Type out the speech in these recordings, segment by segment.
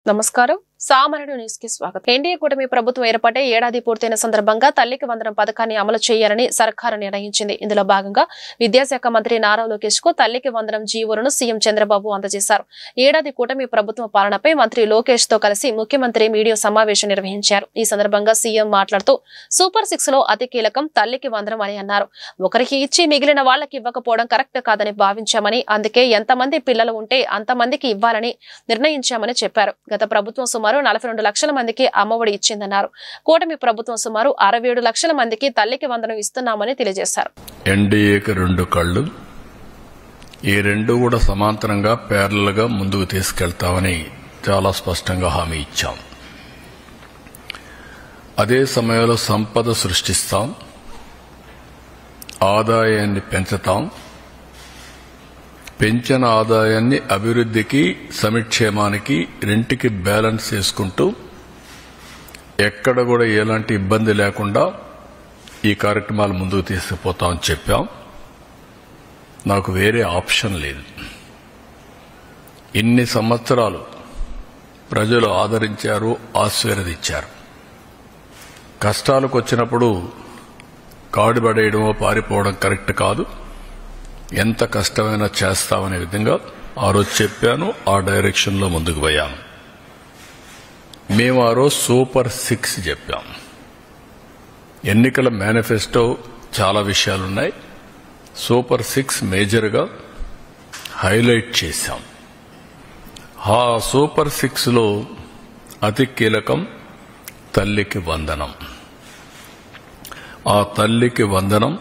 నమస్కారం సామాన్యుడు న్యూస్ కి స్వాగతం. ఎన్డీఏ కూటమి ప్రభుత్వం ఏర్పాటై ఏడాది పూర్తయిన సందర్భంగా తల్లికి వందనం పథకాన్ని అమలు చేయాలని సర్కారు నిర్ణయించింది. ఇందులో భాగంగా విద్యాశాఖ మంత్రి నారా లోకేష్ కు తల్లికి వందనం జీవోను సీఎం చంద్రబాబు అందజేశారు. ఏడాది కూటమి ప్రభుత్వ పాలనపై మంత్రి లోకేష్ తో కలిసి ముఖ్యమంత్రి మీడియా సమావేశం నిర్వహించారు. ఈ సందర్భంగా సీఎం మాట్లాడుతూ సూపర్ 6 లో అతి కీలకం తల్లికి వందనం అని అన్నారు. ఒకరికి ఇచ్చి మిగిలిన వాళ్లకి ఇవ్వకపోవడం కరెక్ట్ కాదని భావించామని, అందుకే ఎంతమంది పిల్లలు ఉంటే అంతమందికి ఇవ్వాలని నిర్ణయించామని చెప్పారు. గత ప్రభుత్వం సుమారు 42 లక్షల మందికి అమ్మఒడి ఇచ్చిందన్నారు. కూటమి ప్రభుత్వం సుమారు 67 లక్షల మందికి తల్లికి వందనం ఇస్తున్నామని తెలియజేశారు. ఎన్డీఏకి 2 కళ్ళు, ఈ 2 కూడా సమాంతరంగా ప్యారలల్ గా ముందుకు తీసుకెళ్తామని చాలా స్పష్టంగా హామీ ఇచ్చాం. అదే సమయంలో సంపద సృష్టిస్తాం, ఆదాయాన్ని పెంచుతాం, పెంచిన ఆదాయాన్ని అభివృద్ధికి సంక్షేమానికి రెంటికి బ్యాలెన్స్ చేసుకుంటూ ఎక్కడ కూడా ఎలాంటి ఇబ్బంది లేకుండా ఈ కార్యక్రమాలు ముందుకు తీసుకుపోతామని చెప్పాం. నాకు వేరే ఆప్షన్ లేదు. ఇన్ని సంవత్సరాలు ప్రజలు ఆదరించారు, ఆశీర్వదించారు. కష్టాలకు వచ్చినప్పుడు కాడుబడేయడమో పారిపోవడం కరెక్ట్ కాదు. ఎంత కష్టమైనా చేస్తామనే విధంగా ఆ రోజు చెప్పాను, ఆ డైరెక్షన్ లో ముందుకు పోయాను. మేము ఆ రోజు సూపర్ 6 చెప్పాం. ఎన్నికల మేనిఫెస్టో చాలా విషయాలున్నాయి. సూపర్ 6 మేజర్ గా హైలైట్ చేశాం. ఆ సూపర్ 6 లో అతి కీలకం తల్లికి వందనం. ఆ తల్లికి వందనం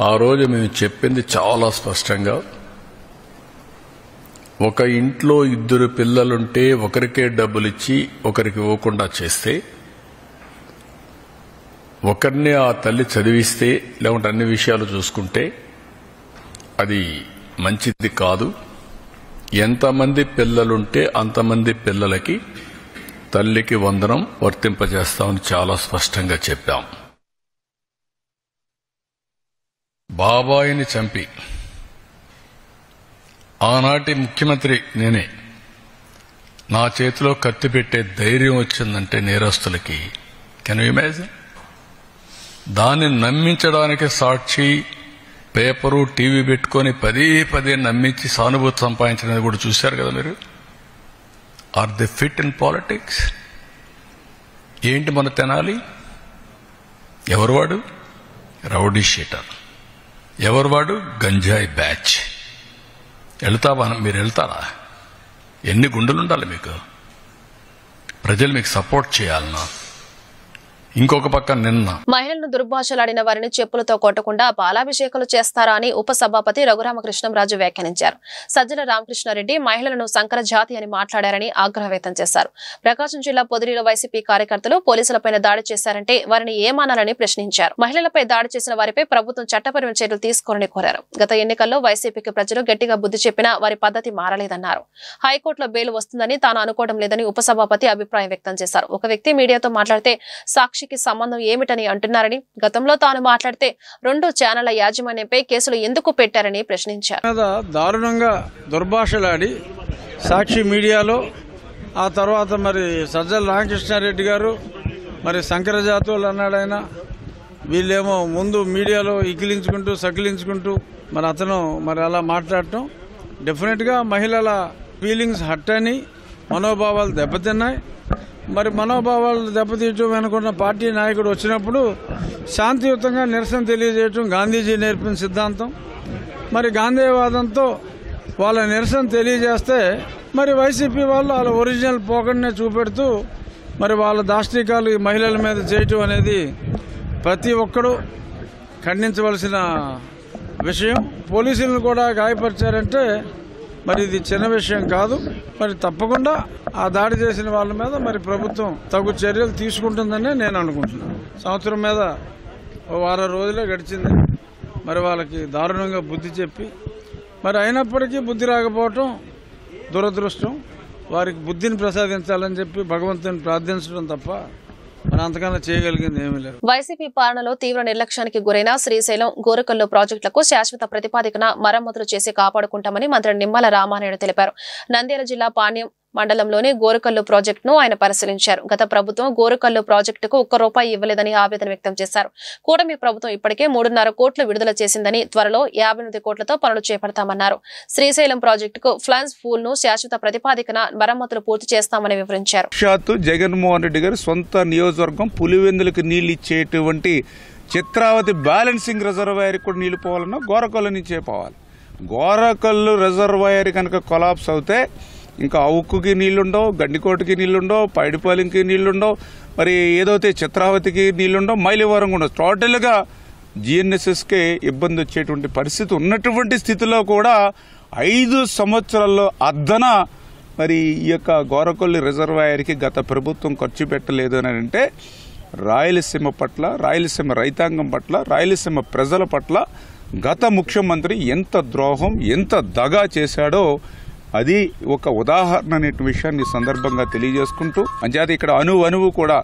ఆ రోజు మేము చెప్పింది చాలా స్పష్టంగా, ఒక ఇంట్లో 2 పిల్లలుంటే ఒకరికే డబ్బులిచ్చి ఒకరికి ఇవ్వకుండా చేస్తే, ఒకరిని ఆ తల్లి చదివిస్తే లేకుంటే అన్ని విషయాలు చూసుకుంటే అది మంచిది కాదు. ఎంతమంది పిల్లలుంటే అంతమంది పిల్లలకి తల్లికి వందనం వర్తింపజేస్తామని చాలా స్పష్టంగా చెప్పాం. బాబాయిని చంపి ఆనాటి ముఖ్యమంత్రి నేనే, నా చేతిలో కత్తి పెట్టే ధైర్యం వచ్చిందంటే నేరస్తులకి, కెన్ యు ఇమాజిన్? దాన్ని నమ్మించడానికి సాక్షి, పేపరు, టీవీ పెట్టుకుని పదే నమ్మించి సానుభూతి సంపాదించినది కూడా చూశారు కదా మీరు. Are the fit in politics? ఏంటి మన తెనాలి? ఎవరు వాడు? Rowdy sheeter. ఎవరు వాడు? గంజాయి బ్యాచ్. వెళ్తావా? మీరు వెళ్తారా? ఎన్ని గుండెలుండాలి మీకు? ప్రజలు మీకు సపోర్ట్ చేయాలన్నా? ఇంకొక పక్క నిన్న మహిళలను దుర్భాషలాడిన వారిని చెప్పులతో కొట్టకుండా పాలాభిషేకాలు చేస్తారా అని ఉపసభాపతి రఘురామకృష్ణంరాజు వ్యాఖ్యానించారు. సజ్జల రామకృష్ణారెడ్డి మహిళలను సంకర జాతి అని మాట్లాడారని ఆగ్రహం వ్యక్తం చేశారు. ప్రకాశం జిల్లా పొదిలిలో వైసీపీ కార్యకర్తలు పోలీసులపై దాడి చేశారంటే వారిని ఏమానాలని ప్రశ్నించారు. మహిళలపై దాడి చేసిన వారిపై ప్రభుత్వం చట్టపరమైన చర్యలు తీసుకోవాలని కోరారు. గత ఎన్నికల్లో వైసీపీకి ప్రజలు గట్టిగా బుద్ధి చెప్పినా వారి పద్ధతి మారలేదన్నారు. హైకోర్టులో బెయిల్ వస్తుందని తాను అనుకోవడం లేదని ఉపసభాపతి అభిప్రాయం వ్యక్తం చేశారు. ఒక వ్యక్తి మీడియాతో మాట్లాడితే సాక్షి సంబంధం ఏమిటని అంటున్నారని, గతంలో తాను మాట్లాడితే 2 ఛానళ్ల యాజమాన్యంపై కేసులు ఎందుకు పెట్టారని ప్రశ్నించారు. దారుణంగా దుర్భాషలాడి సాక్షి మీడియాలో, ఆ తర్వాత మరి సజ్జల రామకృష్ణారెడ్డి గారు మరి సంకర జాతువులు అన్నాడు ఆయన. వీళ్ళేమో ముందు మీడియాలో ఇకిలించుకుంటూ సకిలించుకుంటూ మరి అతను మరి అలా మాట్లాడటం డెఫినెట్ గా మహిళల ఫీలింగ్స్ హర్ట్ అని, మనోభావాలు దెబ్బతిన్నాయి. మరి మనోభావాలు దెబ్బతీయటం అనుకున్న పార్టీ నాయకుడు వచ్చినప్పుడు శాంతియుతంగా నిరసన తెలియజేయటం గాంధీజీ నేర్పిన సిద్ధాంతం. మరి గాంధీవాదంతో వాళ్ళ నిరసన తెలియజేస్తే మరి వైసీపీ వాళ్ళు వాళ్ళ ఒరిజినల్ పోకడనే చూపెడుతూ మరి వాళ్ళ దాష్టికాలు ఈ మహిళల మీద చేయటం అనేది ప్రతి ఒక్కరూ ఖండించవలసిన విషయం. పోలీసులను కూడా గాయపరిచారంటే మరి ఇది చిన్న విషయం కాదు. మరి తప్పకుండా ఆ దాడి చేసిన వాళ్ళ మీద మరి ప్రభుత్వం తగు చర్యలు తీసుకుంటుందని నేను అనుకుంటున్నాను. సంవత్సరం మీద 10 రోజులే గడిచింది. మరి వాళ్ళకి దారుణంగా బుద్ధి చెప్పి మరి అయినప్పటికీ బుద్ధి రాకపోవటం దురదృష్టం. వారికి బుద్ధిని ప్రసాదించాలని చెప్పి భగవంతుని ప్రార్థించడం తప్ప మనం అంతకన్నా చేయగలిగింది ఏమీ లేదు. వైసీపీ పాలనలో తీవ్ర నిర్లక్ష్యానికి గురైన శ్రీశైలం గోరకల్లు ప్రాజెక్టులకు శాశ్వత ప్రతిపాదికన మరమ్మతులు చేసి కాపాడుకుంటామని మంత్రి నిమ్మల రామానాయుడు తెలిపారు. నంద్యాల జిల్లా పాణ్యం మండలంలోని గోరుకల్లు ప్రాజెక్టును ఆయన పరిశీలించారు. గత ప్రభుత్వం గోరుకల్లు ప్రాజెక్టుకు ₹1 ఇవ్వలేదని ఆవేదన వ్యక్తం చేశారు. కూటమి ప్రభుత్వం ఇప్పటికే 3.5 కోట్లు విడుదల చేసిందని, త్వరలో 58 కోట్లతో పనులు చేపడతామన్నారు. శ్రీశైలం ప్రాజెక్టుకు ఫ్లాన్స్ పూల్ ను శాశ్వత ప్రతిపాదికన మరమ్మతులు పూర్తి చేస్తామని వివరించారు. జగన్మోహన్ రెడ్డి గారి సొంత నియోజకవర్గం పులివెందులకు నీళ్లు ఇచ్చేటువంటి చిత్రావతి బ్యాలెన్సింగ్ రిజర్వాయర్ కూడా నీళ్లు పోవాలన్నా గోరకల్లు నుంచే పోవాలి. గోరకల్లు రిజర్వాయర్ కనుక కొలాప్స్ అవుతే ఇంకా అవుక్కుకి నీళ్లుండవు, గండికోటకి నీళ్లుండవు, పైడిపాలెంకి నీళ్లుండవు, మరి ఏదైతే చిత్రావతికి నీళ్లుండవు, మైలవరం కూడా టోటల్గా GNSSకే ఇబ్బంది వచ్చేటువంటి పరిస్థితి ఉన్నటువంటి స్థితిలో కూడా 5 సంవత్సరాల్లో అద్దన మరి ఈ యొక్క గోరకల్లు రిజర్వాయర్కి గత ప్రభుత్వం ఖర్చు పెట్టలేదు అని అంటే రాయలసీమ పట్ల, రాయలసీమ రైతాంగం పట్ల, రాయలసీమ ప్రజల పట్ల గత ముఖ్యమంత్రి ఎంత ద్రోహం, ఎంత దగా చేశాడో అది ఒక ఉదాహరణ అనే విషయాన్ని సందర్భంగా తెలియజేసుకుంటూ, అంచేత ఇక్కడ అణువు కూడా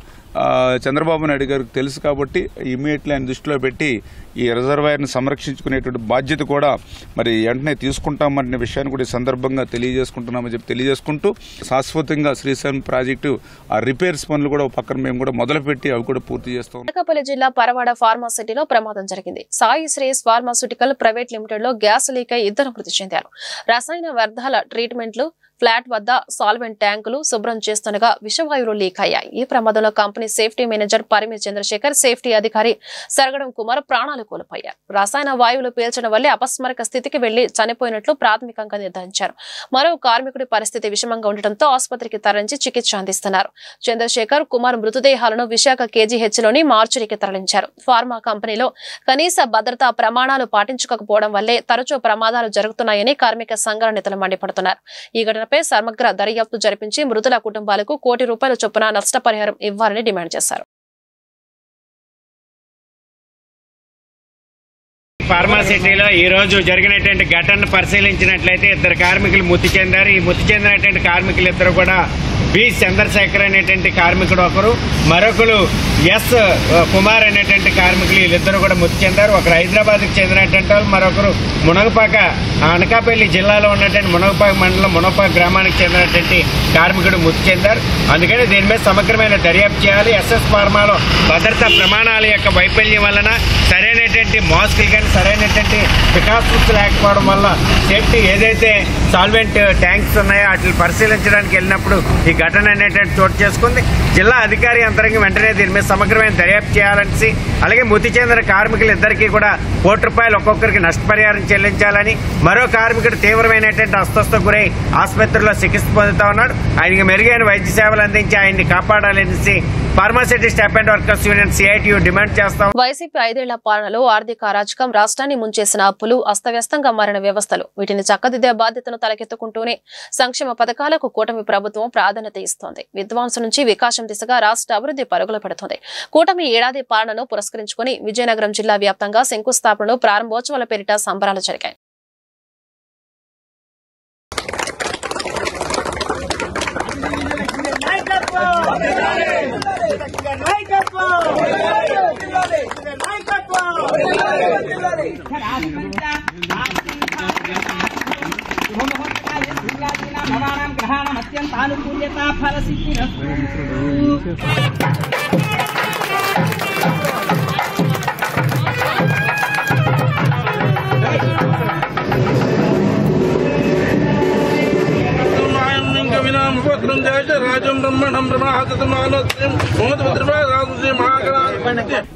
చంద్రబాబు నాయుడు గారికి తెలుసు కాబట్టి ఇమీడియట్లీ ఆయన దృష్టిలో పెట్టి ఈ రిజర్వాయర్ను సంరక్షించుకునేటువంటి బాధ్యత కూడా మరి వెంటనే తీసుకుంటామనే విషయాన్ని కూడా ఈ సందర్భంగా తెలియజేసుకుంటున్నామని చెప్పి తెలియజేసుకుంటూ, శాశ్వతంగా శ్రీశైలం ప్రాజెక్టు ఆ రిపేర్స్ పనులు కూడా పక్కన మేము కూడా మొదలుపెట్టి అవి కూడా పూర్తి చేస్తాం. అనకాపల్లి జిల్లా పరవాడ ఫార్మాసిటీలో ప్రమాదం జరిగింది. Sai Shreyas pharmaceutical private limited లో గ్యాస్ లీక్ అయి 2 మృతి చెందారు. రసాయన వ్యర్థాల ట్రీట్మెంట్లు ఫ్లాట్ వద్ద సాల్వెంట్ ట్యాంకులు శుభ్రం చేస్తుండగా విషవాయువులు లీక్ అయ్యాయి. ఈ ప్రమాదంలో company safety manager Parimi Chandrasekhar, safety అధికారి సరగడం కుమార్ ప్రాణాలు కోల్పోయారు. రసాయన వాయువులు పీల్చడం వల్లే అపస్మారక స్థితికి వెళ్లి చనిపోయినట్లు ప్రాథమికంగా నిర్ధారించారు. మరో కార్మికుడి పరిస్థితి విషమంగా ఉండటంతో ఆసుపత్రికి తరలించి చికిత్స అందిస్తున్నారు. చంద్రశేఖర్, కుమార్ మృతదేహాలను విశాఖ KGH లోని మార్చురీకి తరలించారు. ఫార్మా కంపెనీలో కనీస భద్రతా ప్రమాణాలు పాటించకపోవడం వల్లే తరచూ ప్రమాదాలు జరుగుతున్నాయని కార్మిక సంఘాల నేతలు మండిపడుతున్నారు. ఈ ఘటనపై సమగ్ర దర్యాప్తు జరిపించి మృతుల కుటుంబాలకు ₹1 కోటి చొప్పున నష్టపరిహారం ఇవ్వాలని డిమాండ్ చేశారు. ఫార్మాసిటీలో ఈ రోజు జరిగినటువంటి ఘటనను పరిశీలించినట్లయితే 2 కార్మికులు మృతి చెందారు. ఈ మృతి చెందినటువంటి కార్మికులు ఇద్దరు కూడా బి చంద్రశేఖర్ అనేటువంటి కార్మికుడు ఒకరు, మరొకరు ఎస్ కుమార్ అనేటువంటి కార్మికులు, వీళ్ళిద్దరు కూడా మృతి చెందారు. ఒకరు హైదరాబాద్కి చెందినటువంటి వాళ్ళు, మరొకరు మునగపాక అనకాపల్లి జిల్లాలో ఉన్నటువంటి మునగపాక మండలం మునగపాక గ్రామానికి చెందినటువంటి కార్మికుడు మృతి చెందారు. అందుకని దీని మీద సమగ్రమైన దర్యాప్తు చేయాలి. SS ఫార్మాలో భద్రతా ప్రమాణాల యొక్క వైఫల్యం వలన సరైనటువంటి మాస్కులు కానీ సరైనటువంటి ప్రికాషన్స్ లేకపోవడం వల్ల సేఫ్టీ ఏదైతే సాల్వెంట్ ట్యాంక్స్ ఉన్నాయో వాటిని పరిశీలించడానికి వెళ్ళినప్పుడు ఈ ఘటన అనేటువంటి చోటు చేసుకుంది. జిల్లా అధికారి యంత్రాంగం వెంటనే దీని మీద సమగ్రమైన దర్యాప్తు చేయాలని, అలాగే మృతి చెందిన కార్మికులు ఇద్దరికీ కూడా ₹1 కోటి ఒక్కొక్కరికి నష్టపరిహారం చెల్లించాలని, మరో కార్మికుడు తీవ్రమైనటువంటి అస్వస్థతకు గురై ఆసుపత్రిలో చికిత్స పొందుతా ఉన్నాడు. ఆయనకి మెరుగైన వైద్య సేవలు అందించి ఆయన్ని కాపాడాలనేసి pharma city staff and workers union CITU demand చేస్తాం. వైసీపీ 5 ఏళ్ల పాలనలో ఆర్థిక అరాచకం, రాష్ట్రాన్ని ముంచేసిన అప్పులు, అస్తవ్యస్తంగా మారిన వ్యవస్థలు, వీటిని చక్కదిద్దే బాధ్యతను తలకెత్తుకుంటూనే సంక్షేమ పథకాలకు కూటమి ప్రభుత్వం ప్రాధాన్యత ఇస్తోంది. విధ్వంసం నుంచి వికాసం దిశగా రాష్ట్ర అభివృద్ధి పరుగులు పెడుతోంది. కూటమి ఏడాది పాలనను పురస్కరించుకుని విజయనగరం జిల్లా వ్యాప్తంగా శంకుస్థాపనలు, ప్రారంభోత్సవాల పేరిట సంబరాలు జరిగాయి.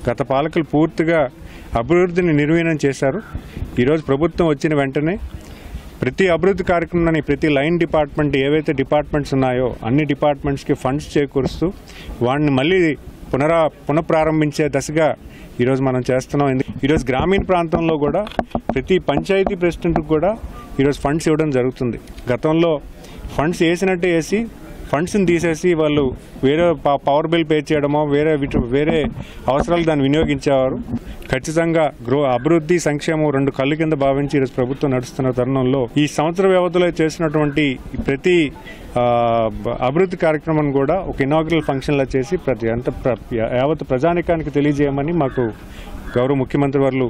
గత పాలకులు పూర్తిగా అభివృద్ధిని నిర్వీర్యం చేశారు. ఈరోజు ప్రభుత్వం వచ్చిన వెంటనే ప్రతి అభివృద్ధి కార్యక్రమాన్ని, ప్రతి లైన్ డిపార్ట్మెంట్ ఏవైతే డిపార్ట్మెంట్స్ ఉన్నాయో అన్ని డిపార్ట్మెంట్స్కి ఫండ్స్ చేకూరుస్తూ వాటిని మళ్ళీ పునఃప్రారంభించే దశగా ఈరోజు మనం చేస్తున్నాం. ఈరోజు గ్రామీణ ప్రాంతంలో కూడా ప్రతి పంచాయతీ ప్రెసిడెంట్కి కూడా ఈరోజు ఫండ్స్ ఇవ్వడం జరుగుతుంది. గతంలో ఫండ్స్ వేసినట్టే వేసి ఫండ్స్ని తీసేసి వాళ్ళు వేరే పవర్ బిల్ పే చేయడమో వేరే అవసరాలు దాన్ని వినియోగించేవారు. ఖచ్చితంగా అభివృద్ధి, సంక్షేమం 2 కళ్ళు కింద భావించి ఈరోజు ప్రభుత్వం నడుస్తున్న తరుణంలో ఈ సంవత్సర వ్యవధిలో చేసినటువంటి ప్రతి అభివృద్ధి కార్యక్రమం కూడా ఒక ఇనాగ్రల్ ఫంక్షన్లా చేసి యావత్ ప్రజానికానికి తెలియజేయమని మాకు గౌరవ ముఖ్యమంత్రి వారు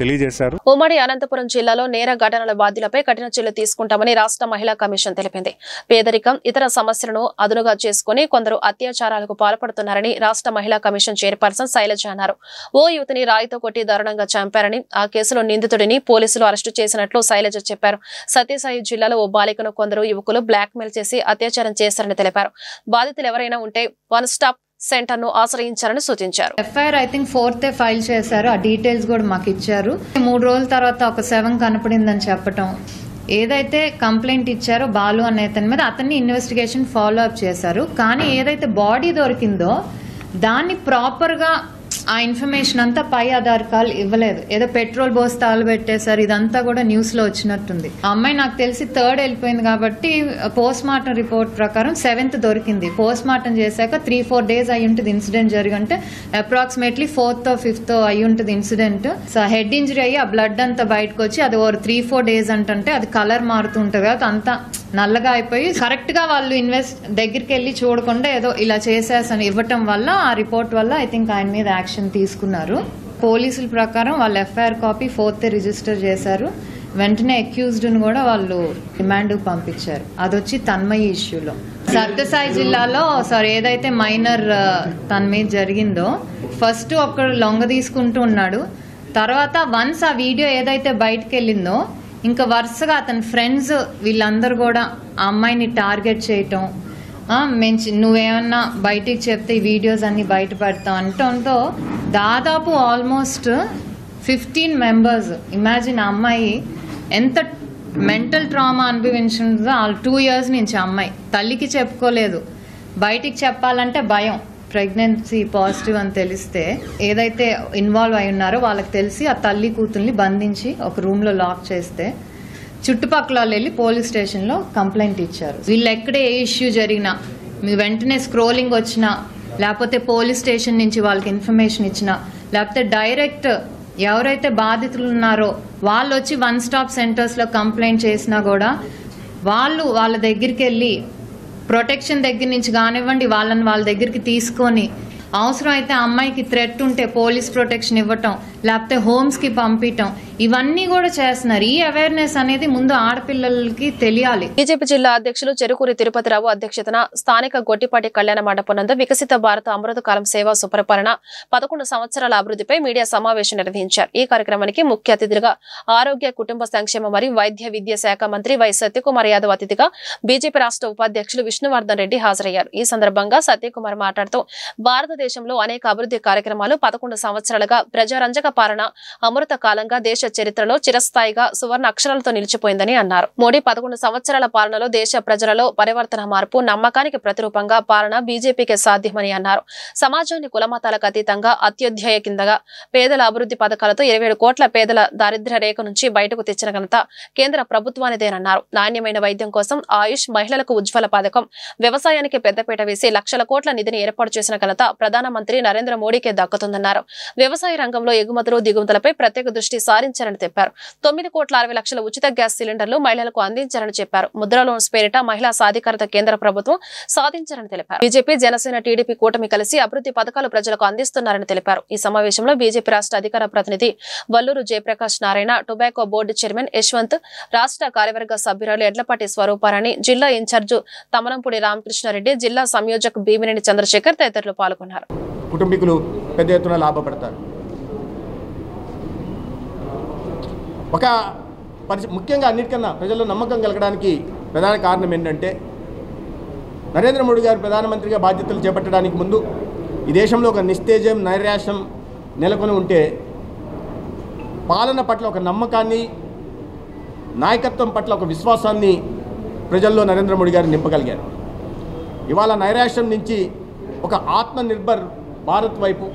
తెలియజేశారు. ఉమ్మడి అనంతపురం జిల్లాలో నేర ఘటనల బాధ్యులపై కఠిన చర్యలు తీసుకుంటామని రాష్ట్ర మహిళా కమిషన్ తెలిపింది. పేదరికం, ఇతర సమస్యలను అదునుగా చేసుకుని కొందరు అత్యాచారాలకు పాల్పడుతున్నారని రాష్ట్ర మహిళా కమిషన్ చైర్పర్సన్ శైలజ అన్నారు. ఓ యువతిని రాయితో కొట్టి దారుణంగా చంపారని, ఆ కేసులో నిందితుడిని పోలీసులు అరెస్టు చేసినట్లు శైలజ చెప్పారు. సత్యసాయి జిల్లాలో ఓ బాలికను కొందరు యువకులు బ్లాక్మెయిల్ చేసి అత్యాచారం చేశారని తెలిపారు. బాధితులు ఎవరైనా ఉంటే వన్ స్టాప్ సెంటర్ ను ఆశ్రయించారని సూచించారు. FIR I think 4th file చేశారు. ఆ డీటెయిల్స్ కూడా మాకు ఇచ్చారు. 3 రోజుల తర్వాత ఒక 7 కనపడిందని చెప్పటం, ఏదైతే కంప్లైంట్ ఇచ్చారో బాలు అనే అతని మీద అతన్ని ఇన్వెస్టిగేషన్ ఫాలో అప్ చేశారు. కానీ ఏదైతే బాడీ దొరికిందో దాన్ని ప్రాపర్ గా ఆ ఇన్ఫర్మేషన్ అంతా పై అధికారులు ఇవ్వలేదు. ఏదో పెట్రోల్ బోస్తాలు పెట్టేశారు. ఇదంతా కూడా న్యూస్ లో వచ్చినట్టుంది. ఆ అమ్మాయి నాకు తెలిసి 3rd వెళ్ళిపోయింది కాబట్టి పోస్ట్ మార్టం రిపోర్ట్ ప్రకారం 7th దొరికింది. పోస్ట్ మార్టం చేశాక 3-4 డేస్ అయి ఉంటుంది incident జరిగంటే approximately 4th or 5th అయి ఉంటుంది ఇన్సిడెంట్. సో హెడ్ ఇంజరీ అయ్యి ఆ బ్లడ్ అంతా బయటకు వచ్చి అది 3-4 డేస్ అంటే అది కలర్ మారుతూ ఉంటుంది కదా, అంతా నల్లగా అయిపోయి కరెక్ట్ గా వాళ్ళు దగ్గరికి వెళ్ళి చూడకుండా ఏదో ఇలా చేసేసని ఇవ్వటం వల్ల ఆ రిపోర్ట్ వల్ల ఐ థింక్ ఆయన మీద యాక్షన్ తీసుకున్నారు. పోలీసుల ప్రకారం వాళ్ళు ఎఫ్ఐఆర్ కాపీ 4th రిజిస్టర్ చేశారు. వెంటనే అక్యూజ్డ్ ను కూడా వాళ్ళు రిమాండ్ పంపించారు. అదొచ్చి తన్మయి ఇష్యూలో సత్యసాయి జిల్లాలో ఏదైతే మైనర్ తన మీద జరిగిందో ఫస్ట్ ఒకడు లొంగ తీసుకుంటూ ఉన్నాడు. తర్వాత వన్స్ ఆ వీడియో ఏదైతే బయటకు వెళ్ళిందో ఇంకా వరుసగా అతని ఫ్రెండ్స్ వీళ్ళందరూ కూడా ఆ అమ్మాయిని టార్గెట్ చేయటం, నువ్వేమన్నా బయటికి చెప్తే ఈ వీడియోస్ అన్ని బయట పెడతాం అంటంతో దాదాపు ఆల్మోస్ట్ 15 మెంబర్స్. ఇమాజిన్ ఆ అమ్మాయి ఎంత మెంటల్ ట్రామా అనుభవించిందో 2 years నుంచి. ఆ అమ్మాయి తల్లికి చెప్పుకోలేదు, బయటికి చెప్పాలంటే భయం. ప్రెగ్నెన్సీ పాజిటివ్ అని తెలిస్తే ఏదైతే ఇన్వాల్వ్ అయి ఉన్నారో వాళ్ళకి తెలిసి ఆ తల్లి కూతుర్ని బంధించి ఒక రూమ్ లో లాక్ చేస్తే చుట్టుపక్కల వాళ్ళు వెళ్ళి పోలీస్ స్టేషన్ లో కంప్లైంట్ ఇచ్చారు. వీళ్ళు ఎక్కడ ఏ ఇష్యూ జరిగినా మీ వెంటనే స్క్రోలింగ్ వచ్చినా లేకపోతే పోలీస్ స్టేషన్ నుంచి వాళ్ళకి ఇన్ఫర్మేషన్ ఇచ్చినా లేకపోతే డైరెక్ట్ ఎవరైతే బాధితులు ఉన్నారో వాళ్ళు వచ్చి 1 స్టాప్ సెంటర్స్ లో కంప్లైంట్ చేసినా కూడా వాళ్ళు వాళ్ళ దగ్గరికి వెళ్ళి ప్రొటెక్షన్ దగ్గర నుంచి కానివ్వండి వాళ్ళని వాళ్ళ దగ్గరికి తీసుకొని అవసరం అయితే అమ్మాయికి థ్రెట్ ఉంటే పోలీస్ ప్రొటెక్షన్ ఇవ్వటం లేకపోతే హోమ్స్ కి పంపించటం ఇవన్నీ కూడా చేస్తున్నారు. ఈ అవేర్నెస్ అనేది ముందు ఆడపిల్లలకి తెలియాలి. బీజేపీ జిల్లా అధ్యక్షులు చెరుకూరి తిరుపతిరావు అధ్యక్షతన స్థానిక గొట్టిపాటి కళ్యాణ మండపం నందు వికసిత భారత అమృతకాలం సేవా సుపరిపాలన 11 సంవత్సరాల అభివృద్ధిపై మీడియా సమావేశం నిర్వహించారు. ఈ కార్యక్రమానికి ముఖ్య అతిథిగా ఆరోగ్య కుటుంబ సంక్షేమ మరియు వైద్య విద్యా శాఖ మంత్రి వై సత్యకుమార్ యాదవ్ అతిథిగా బీజేపీ రాష్ట్ర ఉపాధ్యక్షులు విష్ణువర్ధన్ రెడ్డి హాజరయ్యారు. ఈ సందర్భంగా సత్యకుమార్ మాట్లాడుతూ భారతదేశంలో అనేక అభివృద్ధి కార్యక్రమాలు 11 సంవత్సరాలుగా ప్రజారంజక పాలన అమృత కాలంగా దేశ చరిత్రలో చిరస్థాయిగా సువర్ణ అక్షరాలతో నిలిచిపోయిందని అన్నారు. మోడీ 11 సంవత్సరాల పాలనలో దేశ ప్రజలలో పరివర్తన మార్పు నమ్మకానికి ప్రతిరూపంగా పాలన బీజేపీకి సాధ్యమని అన్నారు. సమాజాన్ని కులమతాలకు అతీతంగా అత్యుధ్యాయ కిందగా పేదల అభివృద్ధి పథకాలతో 27 కోట్ల పేదల దారిద్ర్య రేఖ నుంచి బయటకు తెచ్చిన ఘనత కేంద్ర ప్రభుత్వానిదేనన్నారు. నాణ్యమైన వైద్యం కోసం ఆయుష్, మహిళలకు ఉజ్వల పథకం, వ్యవసాయానికి పెద్దపీట వేసి లక్షల కోట్ల నిధిని ఏర్పాటు చేసిన ఘనత ప్రధానమంత్రి నరేంద్ర మోడీకే దక్కుతుందన్నారు. వ్యవసాయ రంగంలో ఎగుమతులు దిగుమతులపై ప్రత్యేక దృష్టి సారించారని చెప్పారు. 9,60,00,000 ఉచిత గ్యాస్ సిలిండర్లు మహిళలకు అందించారని చెప్పారు. ముద్రా లోన్స్ పేరిట మహిళా సాధికారత కేంద్ర ప్రభుత్వం సాధించారని తెలిపారు. బీజేపీ, జనసేన, టీడీపీ కూటమి కలిసి అభివృద్ధి పథకాలు ప్రజలకు అందిస్తున్నారని తెలిపారు. ఈ సమావేశంలో బీజేపీ రాష్ట్ర అధికార ప్రతినిధి Valluru Jayaprakash Narayana, tobacco board chairman Yashwant, రాష్ట్ర కార్యవర్గ సభ్యురాలు ఎడ్లపాటి స్వరూపారాణి, జిల్లా ఇన్ఛార్జు తమనంపూడి రామకృష్ణారెడ్డి, జిల్లా సంయోజక్ భీమినేని చంద్రశేఖర్ తదితరులు పాల్గొన్నారు. కుటుంబీకులు పెద్ద ఎత్తున లాభపడతారు. ముఖ్యంగా అన్నిటికన్నా ప్రజల్లో నమ్మకం కలగడానికి ప్రధాన కారణం ఏంటంటే నరేంద్ర మోడీ గారు ప్రధానమంత్రిగా బాధ్యతలు చేపట్టడానికి ముందు ఈ దేశంలో ఒక నిస్తేజం, నైరాశ్యం నెలకొని ఉంటే పాలన పట్ల ఒక నమ్మకాన్ని, నాయకత్వం పట్ల ఒక విశ్వాసాన్ని ప్రజల్లో నరేంద్ర మోడీ గారు నింపగలిగారు. ఇవాళ నైరాశ్యం నుంచి ఒక ఆత్మనిర్భర్ భారత్ వైపు,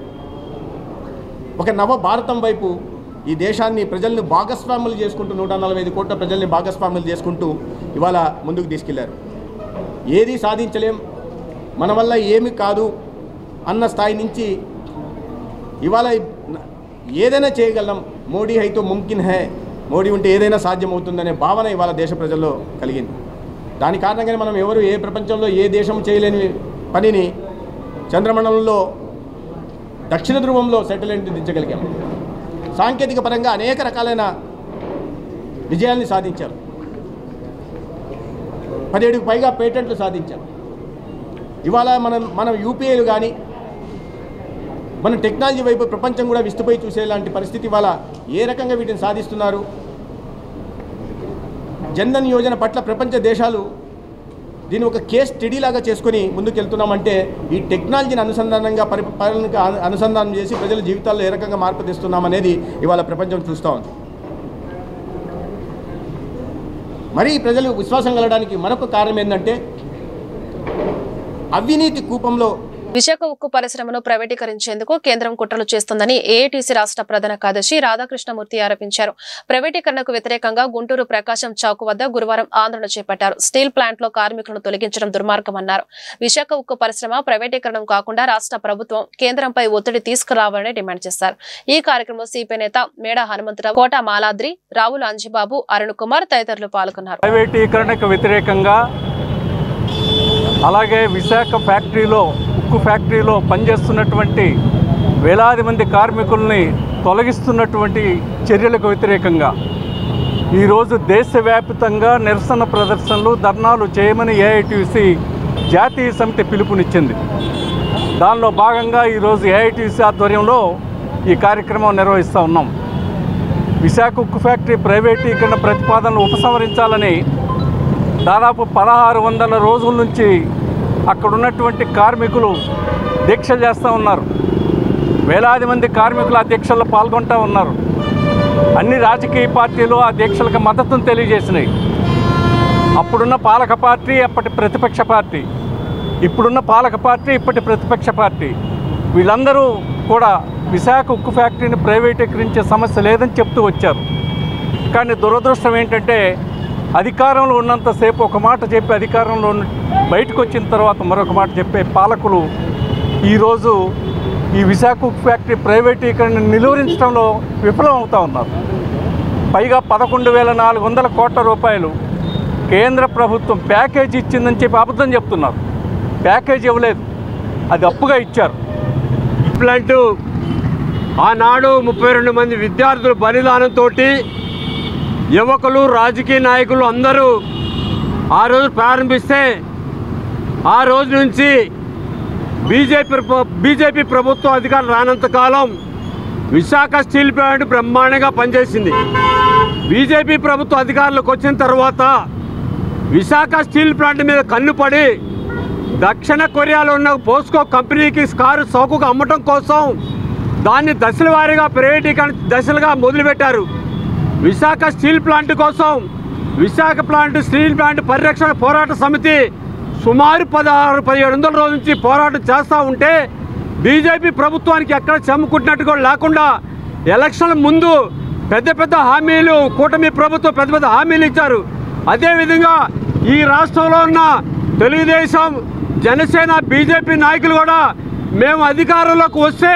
ఒక నవ భారతం వైపు ఈ దేశాన్ని ప్రజల్ని భాగస్వాములు చేసుకుంటూ 145 కోట్ల ప్రజల్ని భాగస్వాములు చేసుకుంటూ ఇవాళ ముందుకు తీసుకెళ్లారు. ఏది సాధించలేం, మన వల్ల ఏమి కాదు అన్న స్థాయి నుంచి ఇవాళ ఏదైనా చేయగలం, మోడీ హైతో ముమ్కిన్ హై, మోడీ ఉంటే ఏదైనా సాధ్యమవుతుందనే భావన ఇవాళ దేశ ప్రజల్లో కలిగింది. దాని కారణంగానే మనం ఎవరు ఏ ప్రపంచంలో ఏ దేశం చేయలేని పనిని చంద్రమండలంలో దక్షిణ ధ్రువంలో శాటిలైట్ దించగలిగాం. సాంకేతిక పరంగా అనేక రకాలైన విజయాల్ని సాధించారు. 17కు పైగా పేటెంట్లు సాధించారు. ఇవాళ మనం యూపీఐలు కానీ మన టెక్నాలజీ వైపు ప్రపంచం కూడా విస్తుపోయి చూసేలాంటి పరిస్థితి ఇవాళ ఏ రకంగా వీటిని సాధిస్తున్నారు. జన్ధన్ యోజన పట్ల ప్రపంచ దేశాలు దీన్ని ఒక కేస్ స్టడీ లాగా చేసుకొని ముందుకెళ్తున్నామంటే ఈ టెక్నాలజీని అనుసంధానం చేసి ప్రజల జీవితాల్లో ఏ రకంగా మార్పు తెస్తున్నామనేది ఇవాళ ప్రపంచం చూస్తూ ఉంది. మరి ప్రజలు విశ్వాసం కలగడానికి మరొక కారణం ఏంటంటే అవినీతి కూపంలో విశాఖ ఉక్కు పరిశ్రమను ప్రైవేటీకరించేందుకు కేంద్రం కుట్రలు చేస్తుందని ఏఐటీసీ రాష్ట్ర ప్రధాన కార్యదర్శి రాధాకృష్ణమూర్తి ఆరోపించారు. ప్రైవేటీకరణకు వ్యతిరేకంగా గుంటూరు ప్రకాశం చౌక్ వద్ద గురువారం ఆందోళన చేపట్టారు. స్టీల్ ప్లాంట్ లో కార్మికులను తొలగించడం దుర్మార్గమన్నారు. విశాఖ ఉక్కు పరిశ్రమ ప్రైవేటీకరణ కాకుండా రాష్ట్ర ప్రభుత్వం కేంద్రంపై ఒత్తిడి తీసుకురావాలని డిమాండ్ చేశారు. ఈ కార్యక్రమంలో సిపిఐ నేత మేడ హనుమంతరావు, కోట మాలాద్రి, రావుల అంజిబాబు, అరుణ్ కుమార్ తదితరులు పాల్గొన్నారు. ప్రైవేటీకరణకు వ్యతిరేకంగా అలాగే విశాఖ ఉక్కు ఫ్యాక్టరీలో పనిచేస్తున్నటువంటి వేలాది మంది కార్మికుల్ని తొలగిస్తున్నటువంటి చర్యలకు వ్యతిరేకంగా ఈరోజు దేశవ్యాప్తంగా నిరసన ప్రదర్శనలు, ధర్నాలు చేయమని ఏఐటీసీ జాతీయ సమితి పిలుపునిచ్చింది. దానిలో భాగంగా ఈరోజు ఏఐటీసీ ఆధ్వర్యంలో ఈ కార్యక్రమం నిర్వహిస్తూ ఉన్నాం. విశాఖ ఉక్కు ఫ్యాక్టరీ ప్రైవేటీకరణ ప్రతిపాదనలు ఉపసంహరించాలని దాదాపు 1600 రోజుల నుంచి అక్కడ ఉన్నటువంటి కార్మికులు దీక్ష చేస్తూ ఉన్నారు. వేలాది మంది కార్మికులు ఆ దీక్షల్లో పాల్గొంటూ ఉన్నారు. అన్ని రాజకీయ పార్టీలు ఆ దీక్షలకు మద్దతును తెలియజేసినాయి. అప్పుడున్న పాలక పార్టీ, అప్పటి ప్రతిపక్ష పార్టీ, ఇప్పుడున్న పాలక పార్టీ, ఇప్పటి ప్రతిపక్ష పార్టీ, వీళ్ళందరూ కూడా విశాఖ ఉక్కు ఫ్యాక్టరీని ప్రైవేటీకరించే సమస్య లేదని చెప్తూ వచ్చారు. కానీ దురదృష్టం ఏంటంటే అధికారంలో ఉన్నంతసేపు ఒక మాట చెప్పి అధికారంలో బయటకు వచ్చిన తర్వాత మరొక మాట చెప్పే పాలకులు ఈరోజు ఈ విశాఖ ఉక్కు ఫ్యాక్టరీ ప్రైవేటీకరణ నిలువరించడంలో విఫలం అవుతూ ఉన్నారు. పైగా 11,400 కోట్ల రూపాయలు కేంద్ర ప్రభుత్వం ప్యాకేజీ ఇచ్చిందని చెప్పి అబద్ధం చెప్తున్నారు. ప్యాకేజీ ఇవ్వలేదు, అది అప్పుగా ఇచ్చారు. ప్లాంట్ ఆనాడు 32 మంది విద్యార్థుల బలిదానంతో యువకులు, రాజకీయ నాయకులు అందరూ ఆ రోజు ప్రారంభిస్తే ఆ రోజు నుంచి బీజేపీ ప్రభుత్వం అధికారం రానంతకాలం విశాఖ స్టీల్ ప్లాంట్ బ్రహ్మాండంగా పనిచేసింది. బీజేపీ ప్రభుత్వం అధికారంలోకి వచ్చిన తర్వాత విశాఖ స్టీల్ ప్లాంట్ మీద కన్నుపడి దక్షిణ కొరియాలో ఉన్న పోస్కో కంపెనీకి కారు సౌకగా అమ్మటం కోసం దాన్ని దశల వారీగా ప్రైవేటీకరణ దశలుగా మొదలుపెట్టారు. విశాఖ స్టీల్ ప్లాంట్ కోసం విశాఖ స్టీల్ ప్లాంట్ పరిరక్షణ పోరాట సమితి సుమారు 1600-1700 రోజుల నుంచి పోరాటం చేస్తూ ఉంటే బీజేపీ ప్రభుత్వానికి ఎక్కడ చెమ్ముకుంటున్నట్టు కూడా లేకుండా ఎలక్షన్ల ముందు పెద్ద హామీలు, కూటమి ప్రభుత్వం పెద్ద హామీలు ఇచ్చారు. అదేవిధంగా ఈ రాష్ట్రంలో ఉన్న తెలుగుదేశం, జనసేన, బీజేపీ నాయకులు కూడా మేము అధికారంలోకి వస్తే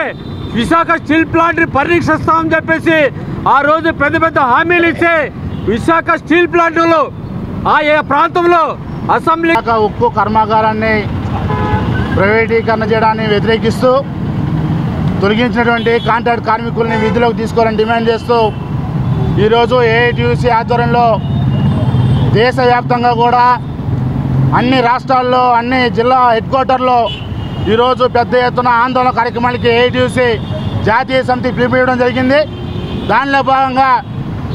విశాఖ స్టీల్ ప్లాంట్ని పరీక్షిస్తామని చెప్పేసి ఆ రోజు పెద్ద హామీలు ఇచ్చే విశాఖ స్టీల్ ప్లాంట్లో ఆ ప్రాంతంలో అసెంబ్లీ ఉక్కు కర్మాగారాన్ని ప్రైవేటీకరణ చేయడాన్ని వ్యతిరేకిస్తూ తొలగించినటువంటి కాంట్రాక్ట్ కార్మికుల్ని విధులకు తీసుకోవాలని డిమాండ్ చేస్తూ ఈరోజు ఏఐటీయూసీ ఆధ్వర్యంలో దేశవ్యాప్తంగా కూడా అన్ని రాష్ట్రాల్లో, అన్ని జిల్లా హెడ్ క్వార్టర్లో ఈరోజు పెద్ద ఎత్తున ఆందోళన కార్యక్రమాలకి ఏఐటీయూసీ జాతీయ సమితి పిలుపునివ్వడం జరిగింది. దానిలో భాగంగా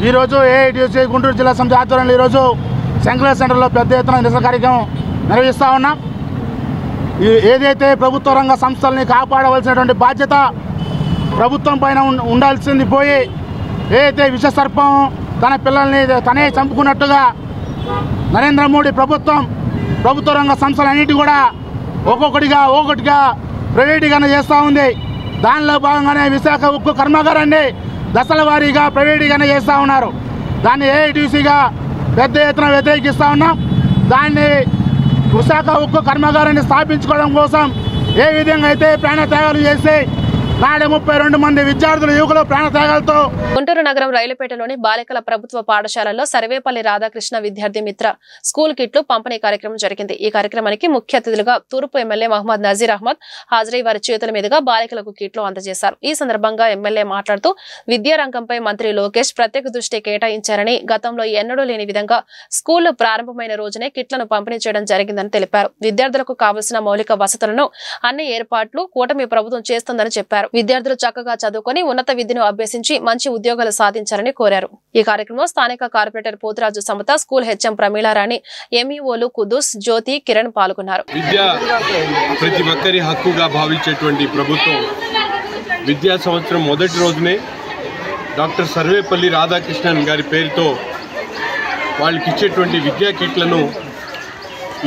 ఈరోజు ఏఐటీయూసీ గుంటూరు జిల్లా సమితి ఆధ్వర్యంలో ఈరోజు శంకరేశ్వర సెంటర్లో పెద్ద ఎత్తున నిరసన కార్యక్రమం నిర్వహిస్తూ ఉన్నాం. ఏదైతే ప్రభుత్వ రంగ సంస్థల్ని కాపాడవలసినటువంటి బాధ్యత ప్రభుత్వం పైన ఉండాల్సింది పోయి ఏదైతే విషసర్పం తన పిల్లల్ని తనే చంపుకున్నట్టుగా నరేంద్ర మోడీ ప్రభుత్వ రంగ సంస్థలన్నిటి కూడా ఒక్కొక్కటిగా ప్రైవేటీకరణ చేస్తూ ఉంది. దానిలో భాగంగానే విశాఖ ఉక్కు కర్మాగారాన్ని దశల వారీగా ప్రైవేటీకరణ చేస్తూ ఉన్నారు. దాన్ని ఏఐటీసీగా పెద్ద ఎత్తున వ్యతిరేకిస్తూ ఉన్నాం. దాన్ని విశాఖ ఉక్కు కర్మాగారాన్ని స్థాపించుకోవడం కోసం ఏ విధంగా అయితే ప్రాణత్యాగాలు చేసి నాడే 32 మంది విద్యార్థులు యువకులు ప్రాణత్యాగాలతో గుంటూరు నగరం రైలుపేటలోని బాలికల ప్రభుత్వ పాఠశాలలో సర్వేపల్లి రాధాకృష్ణ విద్యార్థి మిత్ర స్కూల్ కిట్లు పంపిణీ కార్యక్రమం జరిగింది. ఈ కార్యక్రమానికి ముఖ్య అతిథులుగా తూర్పు ఎమ్మెల్యే మహమ్మద్ నజీర్ అహ్మద్ హాజరై వారి చేతుల మీదుగా బాలికలకు కిట్లు అందజేశారు. ఈ సందర్భంగా ఎమ్మెల్యే మాట్లాడుతూ విద్యా రంగంపై మంత్రి లోకేష్ ప్రత్యేక దృష్టి కేటాయించారని, గతంలో ఎన్నడూ లేని విధంగా స్కూల్ ప్రారంభమైన రోజునే కిట్లను పంపిణీ చేయడం జరిగిందని తెలిపారు. విద్యార్థులకు కావలసిన మౌలిక వసతులను అన్ని ఏర్పాట్లు కూటమి ప్రభుత్వం చేస్తుందని చెప్పారు. విద్యార్థులు చక్కగా చదువుకొని ఉన్నత విద్యను అభ్యసించి మంచి ఉద్యోగాలు సాధించాలని కోరారు. ఈ కార్యక్రమంలో స్థానిక corporator Poturaju Samatha, school HM Pramilarani, ఎంఈఓలు కుదుస్, జ్యోతి, కిరణ్ పాల్గొన్నారు. విద్య ప్రతి ఒక్కరి హక్కుగా భావించేటువంటి ప్రభుత్వం విద్యా సంవత్సరం మొదటి రోజునే డాక్టర్ సర్వేపల్లి రాధాకృష్ణన్ గారి పేరుతో వాళ్ళకి ఇచ్చేటువంటి విద్యా కిట్లను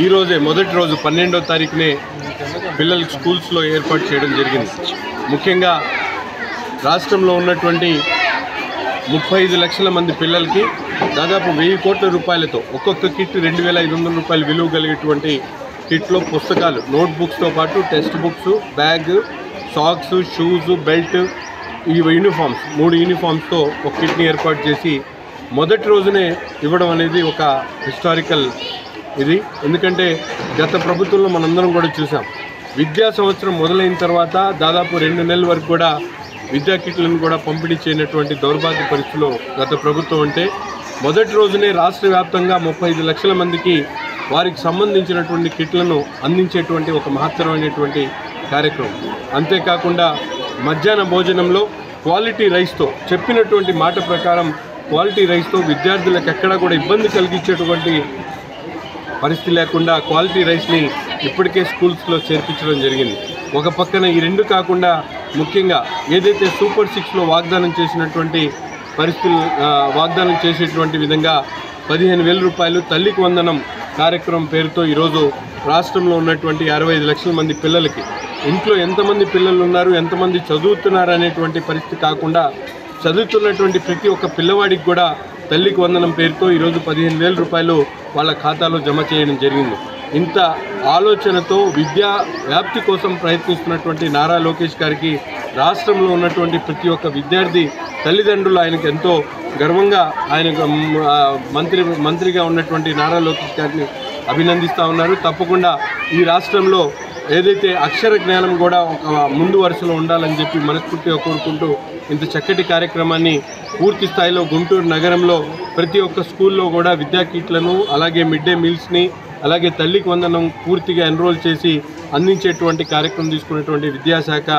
ఈరోజే మొదటి రోజు 12వ తారీఖునే పిల్లలకి స్కూల్స్లో ఏర్పాటు చేయడం జరిగింది. ముఖ్యంగా రాష్ట్రంలో ఉన్నటువంటి 35 లక్షల మంది పిల్లలకి దాదాపు 1000 కోట్ల రూపాయలతో ఒక్కొక్క కిట్ 2500 రూపాయలు విలువ కలిగేటువంటి కిట్లో పుస్తకాలు, నోట్బుక్స్తో పాటు text books, bag, socks, shoes, belt, ఈ యూనిఫామ్స్ 3 యూనిఫామ్స్తో ఒక కిట్ని ఏర్పాటు చేసి మొదటి రోజునే ఇవ్వడం అనేది ఒక హిస్టారికల్ ఇది. ఎందుకంటే గత ప్రభుత్వంలో మనందరం కూడా చూసాం, విద్యా సంవత్సరం మొదలైన తర్వాత దాదాపు 2 నెలల వరకు కూడా విద్యా కిట్లను కూడా పంపిణీ చేయనటువంటి దౌర్భాగ్య పరిస్థితిలో గత ప్రభుత్వం అంటే మొదటి రోజునే రాష్ట్ర వ్యాప్తంగా 35 లక్షల మందికి వారికి సంబంధించినటువంటి కిట్లను అందించేటువంటి ఒక మహత్తరమైనటువంటి కార్యక్రమం. అంతేకాకుండా మధ్యాహ్న భోజనంలో క్వాలిటీ రైస్తో చెప్పినటువంటి మాట ప్రకారం క్వాలిటీ రైస్తో విద్యార్థులకు ఎక్కడా కూడా ఇబ్బంది కలిగించేటువంటి పరిస్థితి లేకుండా క్వాలిటీ రైస్ని ఇప్పటికే స్కూల్స్లో చేర్పించడం జరిగింది. ఒక పక్కన ఈ రెండు కాకుండా ముఖ్యంగా ఏదైతే సూపర్ 6లో వాగ్దానం చేసినటువంటి పరిస్థితులు వాగ్దానం చేసేటువంటి విధంగా 15,000 రూపాయలు తల్లికి వందనం కార్యక్రమం పేరుతో ఈరోజు రాష్ట్రంలో ఉన్నటువంటి 65 లక్షల మంది పిల్లలకి ఇంట్లో ఎంతమంది పిల్లలు ఉన్నారు, ఎంతమంది చదువుతున్నారు అనేటువంటి పరిస్థితి కాకుండా చదువుతున్నటువంటి ప్రతి ఒక్క పిల్లవాడికి కూడా తల్లికి వందనం పేరుతో ఈరోజు 15,000 రూపాయలు వాళ్ళ ఖాతాలో జమ చేయడం జరిగింది. ఇంత ఆలోచనతో విద్యా వ్యాప్తి కోసం ప్రయత్నిస్తున్నటువంటి నారా లోకేష్ గారికి రాష్ట్రంలో ఉన్నటువంటి ప్రతి ఒక్క విద్యార్థి తల్లిదండ్రులు ఆయనకు ఎంతో గర్వంగా ఆయన మంత్రిగా ఉన్నటువంటి నారా లోకేష్ గారిని అభినందిస్తూ ఉన్నారు. తప్పకుండా ఈ రాష్ట్రంలో ఏదైతే అక్షర జ్ఞానం కూడా ఒక ముందు వరుసలో ఉండాలని చెప్పి మనస్ఫూర్తిగా కోరుకుంటూ ఇంత చక్కటి కార్యక్రమాన్ని పూర్తి స్థాయిలో గుంటూరు నగరంలో ప్రతి ఒక్క స్కూల్లో కూడా విద్యా కిట్లను అలాగే మిడ్ డే మీల్స్ని అలాగే తల్లికి వందనం పూర్తిగా ఎన్రోల్ చేసి అందించేటువంటి కార్యక్రమం తీసుకున్నటువంటి విద్యాశాఖ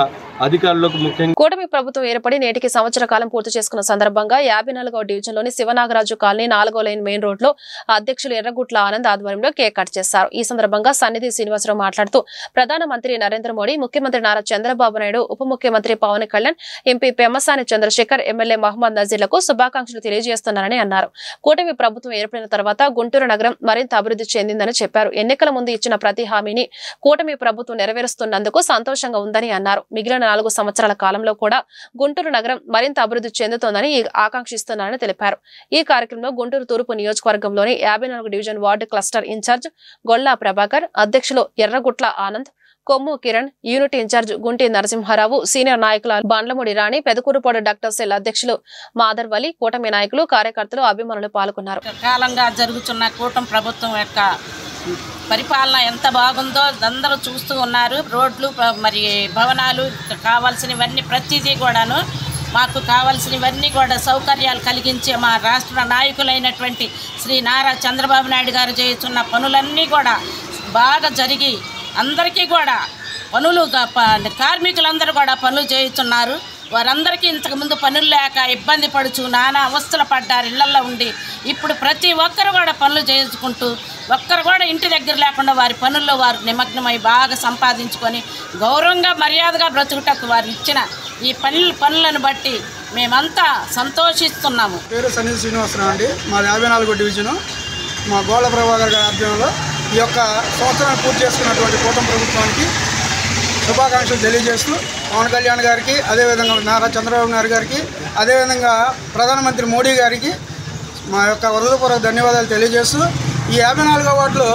అధికారులకు ముఖ్యంగా కూటమి ప్రభుత్వం ఏర్పడి నేటికి సంవత్సర కాలం పూర్తి చేసుకున్న సందర్భంగా 54వ డివిజన్లోని శివనాగరాజు కాలనీ 4వ లైన్ మెయిన్ రోడ్ లో అధ్యక్షులు ఎర్రగుట్ల ఆనంద్ ఆధ్వర్యంలో కేక్ కట్ చేశారు. ఈ సందర్భంగా సన్నిధి శ్రీనివాసరావు మాట్లాడుతూ ప్రధానమంత్రి నరేంద్ర మోడీ, ముఖ్యమంత్రి నారా చంద్రబాబు నాయుడు, ఉప ముఖ్యమంత్రి పవన్ కళ్యాణ్, ఎంపీ పెమ్మసాని చంద్రశేఖర్, ఎమ్మెల్యే మహమ్మద్ నజీర్లకు శుభాకాంక్షలు తెలియజేస్తున్నారని అన్నారు. కూటమి ప్రభుత్వం ఏర్పడిన తర్వాత గుంటూరు నగరం మరింత అభివృద్ధి చెందిందని చెప్పారు. ఎన్నికల ముందు ఇచ్చిన ప్రతి హామీని కూటమి ప్రభుత్వం నెరవేరుస్తున్నందుకు సంతోషంగా ఉందని అన్నారు. మిగిలిన 4 సంవత్సరాల కాలంలో కూడా గుంటూరు నగరం మరింత అభివృద్ధి చెందుతోందని ఆకాంక్షిస్తున్నారని తెలిపారు. ఈ కార్యక్రమంలో గుంటూరు తూర్పు నియోజకవర్గంలోని 54 division ward cluster incharge Golla Prabhakar, అధ్యక్షులు Erragutla Anand, Kommu Kiran, unit incharge Gunti Narasimharao, senior నాయకులు బండ్లమూడి రాణి, పెదకూరుపాడు డాక్టర్ సెల్ అధ్యక్షులు మాదర్ వలి, కూటమి నాయకులు, కార్యకర్తలు, అభిమానులు పాల్గొన్నారు. కాలంగా జరుగుతున్న కూటమి ప్రభుత్వం యొక్క పరిపాలన ఎంత బాగుందో అందరూ చూస్తూ ఉన్నారు. రోడ్లు, మరి భవనాలు, కావాల్సినవన్నీ ప్రతిదీ కూడాను మాకు కావాల్సినవన్నీ కూడా సౌకర్యాలు కలిగించే మా రాష్ట్ర నాయకులైనటువంటి శ్రీ నారా చంద్రబాబు నాయుడు గారు చేస్తున్న పనులన్నీ కూడా బాగా జరిగి అందరికీ కూడా పనులు, కార్మికులందరూ కూడా పనులు చేస్తున్నారు. వారందరికీ ఇంతకుముందు పనులు లేక ఇబ్బంది పడుచు నానా అవస్థలు పడ్డారు ఇళ్లల్లో ఉండి. ఇప్పుడు ప్రతి ఒక్కరు కూడా పనులు చేసుకుంటూ ఒక్కరు కూడా ఇంటి దగ్గర లేకుండా వారి పనుల్లో వారు నిమగ్నమై బాగా సంపాదించుకొని గౌరవంగా మర్యాదగా బ్రతుకుటకు వారు ఇచ్చిన ఈ పనులను బట్టి మేమంతా సంతోషిస్తున్నాము. పేరు సన్నిధి శ్రీనివాసరావు అండి. మా 54వ డివిజను మా గోళ్ళ ప్రభాకర్ గారి ఆధ్వర్యంలో ఈ యొక్క సంవత్సరాన్ని పూర్తి చేసుకున్నటువంటి కూటమి ప్రభుత్వానికి శుభాకాంక్షలు తెలియజేస్తూ పవన్ కళ్యాణ్ గారికి, అదేవిధంగా నారా చంద్రబాబు నాయుడు గారికి, అదేవిధంగా ప్రధానమంత్రి మోడీ గారికి మా యొక్క హృదయపూర్వక ధన్యవాదాలు తెలియజేస్తూ ఈ 54వ వార్డులో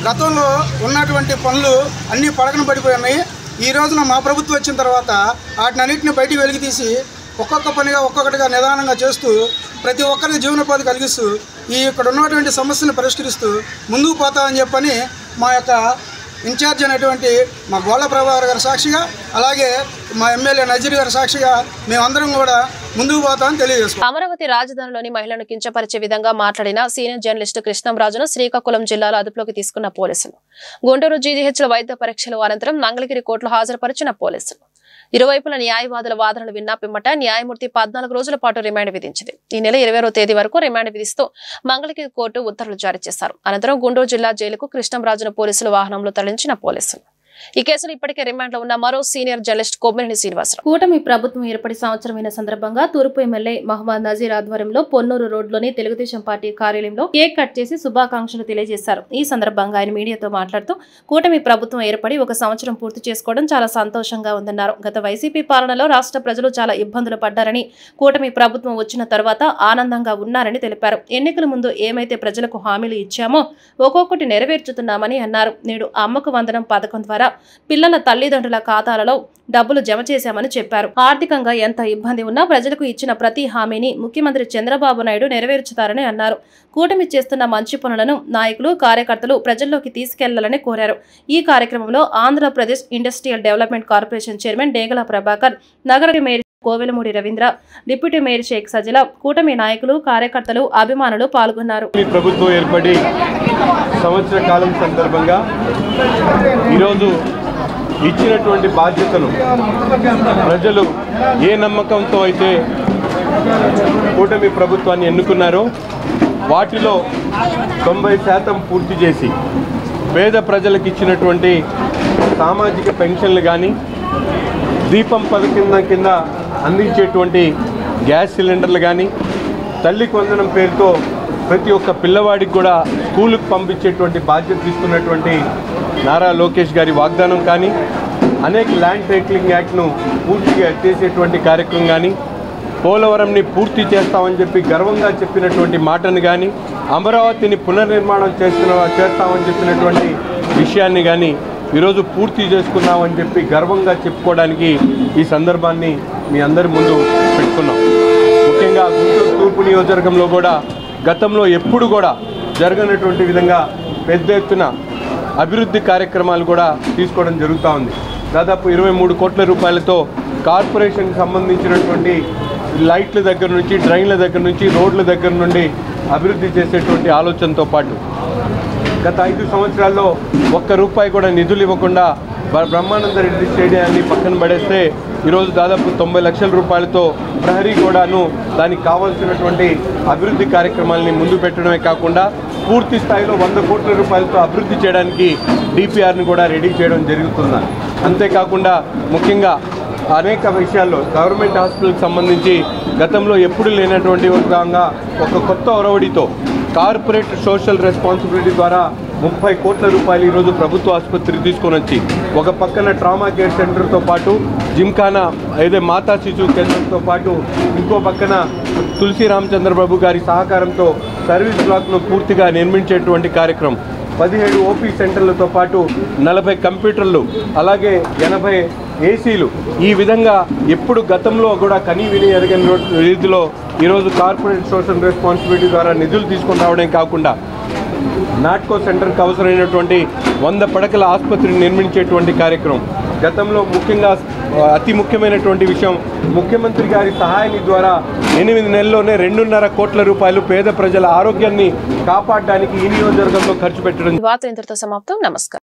గతంలో ఉన్నటువంటి పనులు అన్నీ పడకన పడిపోయి ఉన్నాయి. ఈ రోజున మా ప్రభుత్వం వచ్చిన తర్వాత వాటినన్నింటిని బయటికి వెలికి తీసి ఒక్కొక్క పనిగా ఒక్కొక్కటిగా నిదానంగా చేస్తూ ప్రతి ఒక్కరికి జీవనోపాధి కలిగిస్తూ ఇక్కడ ఉన్నటువంటి సమస్యలను పరిష్కరిస్తూ ముందుకు పోతామని చెప్పని మా యొక్క ఇన్ఛార్జ్ అయినటువంటి మా గోళ్ళ ప్రభాకర్ గారి సాక్షిగా అలాగే మా ఎమ్మెల్యే నజీర్ గారి సాక్షిగా మేమందరం కూడా ముందుకు పోతామని తెలియజేస్తాం. అమరావతి రాజధానిలోని మహిళలను కించపరిచే విధంగా మాట్లాడిన సీనియర్ జర్నలిస్టు కృష్ణంరాజును శ్రీకాకుళం జిల్లాలో అదుపులోకి తీసుకున్న పోలీసులు. గుంటూరు జీజీహెచ్ల వైద్య పరీక్షల అనంతరం మంగళగిరి కోర్టులో హాజరుపరిచిన పోలీసులు. ఇరువైపుల న్యాయవాదుల వాదనలు విన్న పిమ్మట న్యాయమూర్తి 14 రోజుల పాటు రిమాండ్ విధించింది. ఈ నెల 20వ తేదీ వరకు రిమాండ్ విధిస్తూ మంగళగిరి కోర్టు ఉత్తర్వులు జారీ చేశారు. అనంతరం గుంటూరు జిల్లా జైలుకు కృష్ణంరాజును పోలీసులు వాహనంలో తరలించిన పోలీసులు. ఈ కేసులో ఇప్పటికే రిమాండ్ లో ఉన్న మరో సీనియర్ జర్నలిస్ట్ కొమ్మినేని శ్రీనివాసరావు. కూటమి ప్రభుత్వం ఏర్పడి సంవత్సరమైన సందర్భంగా తూర్పు ఎమ్మెల్యే మహమ్మద్ నజీర్ ఆధ్వర్యంలో పొన్నూరు రోడ్లోని తెలుగుదేశం పార్టీ కార్యాలయంలో కేక్ కట్ చేసి శుభాకాంక్షలు తెలియజేశారు. ఈ సందర్భంగా ఆయన మీడియాతో మాట్లాడుతూ కూటమి ప్రభుత్వం ఏర్పడి 1 సంవత్సరం పూర్తి చేసుకోవడం చాలా సంతోషంగా ఉందన్నారు. గత వైసీపీ పాలనలో రాష్ట్ర ప్రజలు చాలా ఇబ్బందులు పడ్డారని, కూటమి ప్రభుత్వం వచ్చిన తర్వాత ఆనందంగా ఉన్నారని తెలిపారు. ఎన్నికల ముందు ఏమైతే ప్రజలకు హామీలు ఇచ్చామో ఒక్కొక్కటి నెరవేర్చుతున్నామని అన్నారు. నేడు అమ్మకు వందనం పథకం ద్వారా పిల్లల తల్లిదండ్రుల ఖాతాలలో డబ్బులు జమ చేశామని చెప్పారు. ఆర్థికంగా ఎంత ఇబ్బంది ఉన్నా ప్రజలకు ఇచ్చిన ప్రతి హామీని ముఖ్యమంత్రి చంద్రబాబు నాయుడు నెరవేర్చుతారని అన్నారు. కూటమి చేస్తున్న మంచి పనులను నాయకులు, కార్యకర్తలు ప్రజల్లోకి తీసుకెళ్లాలని కోరారు. ఈ కార్యక్రమంలో Andhra Pradesh industrial development corporation chairman Degala Prabhakar, నగర mayor Kovelamudi Ravindra, deputy mayor Sheikh Sajila, కూటమి నాయకులు, కార్యకర్తలు, అభిమానులు పాల్గొన్నారు. ప్రభుత్వం ఏర్పడి సంవత్సర కాలం సందర్భంగా ఈరోజు ఇచ్చినటువంటి బాధ్యతను ప్రజలు ఏ నమ్మకంతో అయితే కూటమి ప్రభుత్వాన్ని ఎన్నుకున్నారో వాటిలో 90% పూర్తి చేసి పేద ప్రజలకు ఇచ్చినటువంటి సామాజిక పెన్షన్లు కానీ, దీపం పథకం కింద అందించేటువంటి గ్యాస్ సిలిండర్లు కానీ, తల్లికి వందనం పేరుతో ప్రతి ఒక్క పిల్లవాడికి కూడా స్కూలుకు పంపించేటువంటి బాధ్యత తీసుకున్నటువంటి నారా లోకేష్ గారి వాగ్దానం కానీ, అనేక ల్యాండ్ టైటిలింగ్ యాక్ట్ను పూర్తిగా ఎత్తేసేటువంటి కార్యక్రమం కానీ, పోలవరంని పూర్తి చేస్తామని చెప్పి గర్వంగా చెప్పినటువంటి మాటను కానీ, అమరావతిని పునర్నిర్మాణం చేస్తామని చెప్పినటువంటి విషయాన్ని కానీ ఈరోజు పూర్తి చేసుకున్నామని చెప్పి గర్వంగా చెప్పుకోవడానికి ఈ సందర్భాన్ని మీ అందరి ముందు పెట్టుకున్నాం. ముఖ్యంగా గుంటూరు తూర్పు నియోజకవర్గంలో కూడా గతంలో ఎప్పుడు కూడా జరగనటువంటి విధంగా పెద్ద ఎత్తున అభివృద్ధి కార్యక్రమాలు కూడా తీసుకోవడం జరుగుతూ ఉంది. దాదాపు 23 కోట్ల రూపాయలతో కార్పొరేషన్కి సంబంధించినటువంటి లైట్ల దగ్గర నుంచి, డ్రైన్ల దగ్గర నుంచి, రోడ్ల దగ్గర నుండి అభివృద్ధి చేసేటువంటి ఆలోచనతో పాటు గత 5 సంవత్సరాల్లో ₹1 కూడా నిధులు ఇవ్వకుండా బ్రహ్మానంద రెడ్డి స్టేడియాన్ని పక్కన పడేస్తే ఈరోజు దాదాపు 90 లక్షల రూపాయలతో ప్రహరీ కూడాను దానికి కావాల్సినటువంటి అభివృద్ధి కార్యక్రమాలని ముందు పెట్టడమే కాకుండా పూర్తి స్థాయిలో 100 కోట్ల రూపాయలతో అభివృద్ధి చేయడానికి డిపిఆర్ని కూడా రెడీ చేయడం జరుగుతుంది. అంతేకాకుండా ముఖ్యంగా అనేక విషయాల్లో గవర్నమెంట్ హాస్పిటల్కి సంబంధించి గతంలో ఎప్పుడు లేనటువంటి విధంగా ఒక కొత్త ఒరవడితో కార్పొరేట్ సోషల్ రెస్పాన్సిబిలిటీ ద్వారా 30 కోట్ల రూపాయలు ఈరోజు ప్రభుత్వ ఆసుపత్రికి తీసుకొని వచ్చి ఒక పక్కన ట్రామా కేర్ సెంటర్తో పాటు జిమ్ఖానా ఏదో మాతా శిశువు కేంద్రంతో పాటు ఇంకో పక్కన తులసి రామచంద్రబాబు గారి సహకారంతో సర్వీస్ బ్లాక్ను పూర్తిగా నిర్మించేటువంటి కార్యక్రమం, 17 ఓపీ సెంటర్లతో పాటు 40 కంప్యూటర్లు, అలాగే 80 ఏసీలు, ఈ విధంగా ఎప్పుడు గతంలో కూడా కనీ విని ఎరగని రీతిలో ఈరోజు కార్పొరేట్ సోషల్ రెస్పాన్సిబిలిటీ ద్వారా నిధులు తీసుకొని రావడం కాకుండా నాట్కో సెంటర్కి అవసరమైనటువంటి 100 పడకల ఆసుపత్రిని నిర్మించేటువంటి కార్యక్రమం. గతంలో ముఖ్యంగా అతి ముఖ్యమైనటువంటి విషయం, ముఖ్యమంత్రి గారి సహాయం ద్వారా 8 నెలల్లోనే 2.5 కోట్ల రూపాయలు పేద ప్రజల ఆరోగ్యాన్ని కాపాడడానికి ఈ నియోజకవర్గంలో ఖర్చు పెట్టడం. వార్తలు ఇంతటితో సమాప్తం. నమస్కారం.